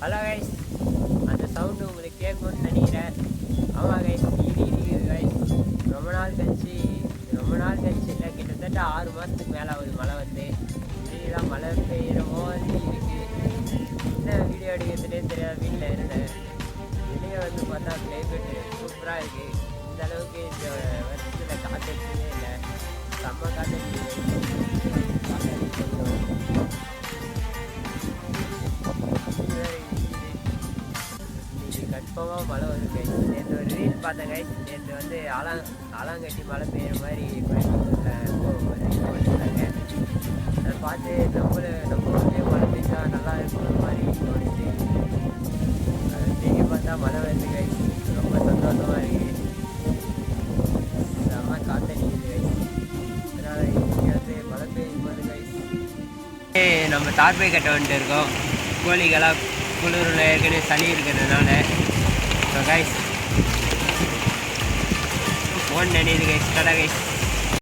Hello guys, அந்த sound உங்களுக்கு கேட்கும்னு நினைக்கிறேன். ஆமாம் கைஸ், இடிக்குது கைஸ். ரொம்ப நாள் கழிச்சு இல்லை, கிட்டத்தட்ட 6 மாதத்துக்கு மேலே ஆகுது மழை வந்து. இப்படிலாம் மழை பெய்கிற மாதிரி இருக்குது. என்ன வீடியோ எடுக்கிறதுனே தெரியாது, வீட்டில் இருந்தேன். வெளியே வந்து பார்த்தா கிளைமேட்டு சூப்பராக இருக்குது. இந்த அளவுக்கு இந்த வருஷத்தில் காற்றடிச்சதே இல்லை. செம்ம காற்றடிச்சு கன்ஃபார்மாக மழை வரும் கைஸ். நேற்று ஒரு ரீல் பார்த்தேன் கைஸ். நேற்று வந்து ஆலாங்கட்டி மழை பெய்கிற மாதிரி கோயம்புத்தூரில் போட்டுருந்தாங்க. அதை பார்த்து நம்ம ஊர்லேயே மழை பெய்ஞ்சா நல்லா இருக்கிற மாதிரி தோணுச்சு. திரும்பி பார்த்தா மழை வருது கைஸ். ரொம்ப சந்தோஷமாக இருக்குது. செம்ம காற்றடிக்குது கைஸ். அதனால் இங்கே வந்து மழை பெய்யும் போது கைஸ் நம்ம தார்பை கட்ட வந்துட்டு இருக்கோம். கோழிகளாக குளிரில் ஏற்கனவே சளி இருக்கிறதுனால. ஸோ கைஸ் ஃபோன் நினைது கைஸ். கடை கைஸ்.